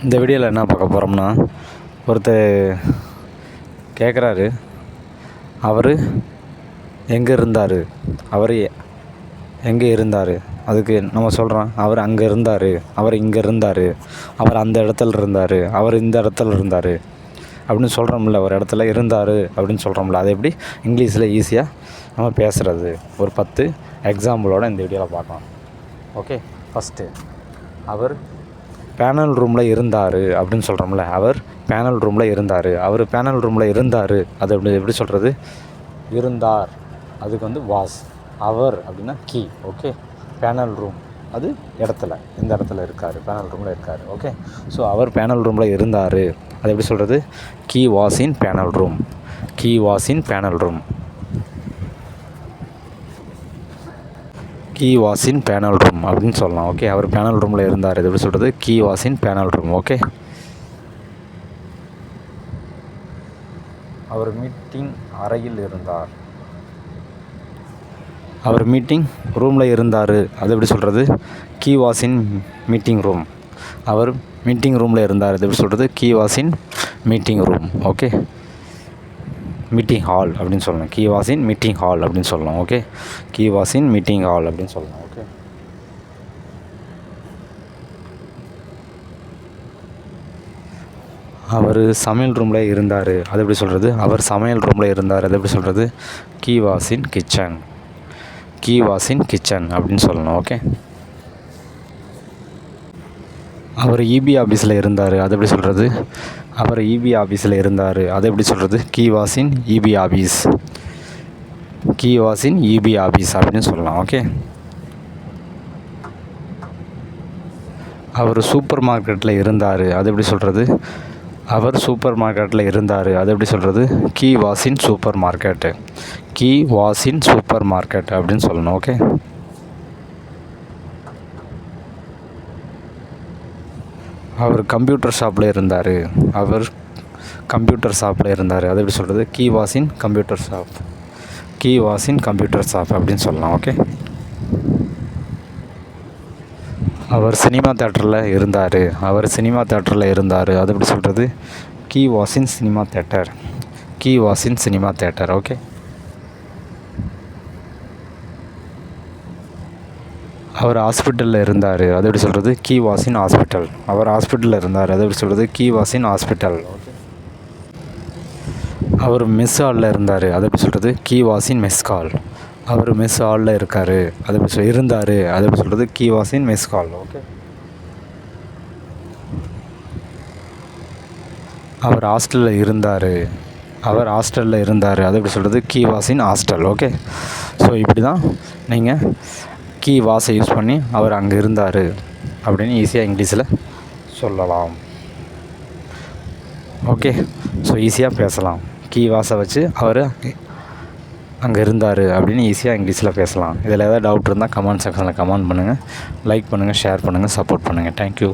இந்த வீடியோவில் என்ன பார்க்க போகிறோம்னா, ஒருத்தர் கேட்குறாரு, அவர் எங்கே இருந்தார், அவர் எங்கே இருந்தார். அதுக்கு நம்ம சொல்கிறோம், அவர் அங்கே இருந்தார், அவர் இங்கே இருந்தார், அவர் அந்த இடத்துல இருந்தார், அவர் இந்த இடத்துல இருந்தார் அப்படின்னு சொல்கிறோம்ல. ஒரு இடத்துல இருந்தார் அப்படின்னு சொல்கிறோம்ல, அது எப்படி இங்கிலீஷில் ஈஸியாக நம்ம பேசுகிறது. ஒரு 10 எக்ஸாம்பிளோடு இந்த வீடியோவில் பார்க்கலாம். ஓகே, ஃபஸ்ட்டு அவர் பேனல் ரூமில் இருந்தார் அப்படின்னு சொல்கிறோம்ல. அவர் பேனல் ரூமில் இருந்தார், அவர் பேனல் ரூமில் இருந்தார். அது எப்படி சொல்கிறது? இருந்தார், அதுக்கு வாஸ். அவர் அப்படின்னா கீ. ஓகே, பேனல் ரூம் அது இடத்துல, இந்த இடத்துல இருக்கார், பேனல் ரூமில் இருக்கார். ஓகே, ஸோ அவர் பேனல் ரூமில் இருந்தார். அது எப்படி சொல்கிறது? He was in panel room. He was in panel room. He was in panel room அப்படின்னு சொல்லலாம். ஓகே, அவர் பேனல் ரூமில் இருந்தார். இது எப்படி சொல்கிறது? He was in panel room. Okay, அவர் மீட்டிங் அறையில் இருந்தார். அவர் மீட்டிங் ரூமில் இருந்தார். அது எப்படி சொல்கிறது? He was in meeting room. அவர் மீட்டிங் ரூமில் இருந்தார். அது எப்படி சொல்கிறது? He was in meeting room. Okay, meeting hall அப்படின்னு சொல்லலாம். He was in meeting hall அப்படின்னு சொல்லலாம். Okay, he was in meeting hall அப்படின்னு சொல்லலாம். ஓகே, அவர் சமையல் ரூமில் இருந்தார். அது எப்படி சொல்கிறது? அவர் சமையல் ரூமில் இருந்தார். அது எப்படி சொல்கிறது? He was in kitchen. He was in kitchen அப்படின்னு சொல்லணும். ஓகே, அவர் இபி ஆஃபீஸில் இருந்தார். அது எப்படி சொல்கிறது? அவர் இபி ஆஃபீஸில் இருந்தார். அது எப்படி சொல்கிறது? He was in EB office. He was in EB office அப்படின்னு சொல்லலாம். ஓகே, அவர் சூப்பர் மார்க்கெட்டில் இருந்தார். அது எப்படி சொல்கிறது? அவர் சூப்பர் மார்க்கெட்டில் இருந்தார். அது எப்படி சொல்கிறது? He was in supermarket. He was in supermarket அப்படின்னு சொல்லணும். ஓகே, அவர் கம்ப்யூட்டர் ஷாப்பில் இருந்தார். அவர் கம்ப்யூட்டர் ஷாப்பில் இருந்தார். அது எப்படி சொல்கிறது? He was in computer shop. He was in computer shop அப்படின்னு சொல்லலாம். ஓகே, அவர் சினிமா தேட்டரில் இருந்தார். அவர் சினிமா தேட்டரில் இருந்தார். அது எப்படி சொல்கிறது? He was in cinema theatre. He was in cinema theatre. Okay, அவர் ஹாஸ்பிட்டலில் இருந்தார். அது எப்படி சொல்கிறது? He was in hospital. அவர் ஹாஸ்பிட்டலில் இருந்தார். அது எப்படி சொல்கிறது? He was in hospital. Okay, அவர் மெஸ் ஹாலில் இருந்தார். அது எப்படி சொல்கிறது? He was in mess hall. அவர் மெஸ் ஹாலில் இருக்கார். அது எப்படி இருந்தார். அது எப்படி சொல்கிறது? He was in mess hall. Okay, அவர் ஹாஸ்டலில் இருந்தார். அவர் ஹாஸ்டலில் இருந்தார். அது எப்படி சொல்கிறது? He was in hostel. Okay, so இப்படி தான் நீங்கள் கீ வாஸை யூஸ் பண்ணி அவர் அங்கே இருந்தார் அப்படின்னு ஈஸியாக இங்கிலீஷில் சொல்லலாம். ஓகே, ஸோ ஈஸியாக பேசலாம். கீ வாஸை வச்சு அவர் அங்கே இருந்தார் அப்படின்னு ஈஸியாக இங்கிலீஷில் பேசலாம். இதில் ஏதாவது டவுட் இருந்தால் கமெண்ட் செக்ஷனில் கமெண்ட் பண்ணுங்கள். லைக் பண்ணுங்கள், ஷேர் பண்ணுங்கள், சப்போர்ட் பண்ணுங்கள். தேங்க்யூ.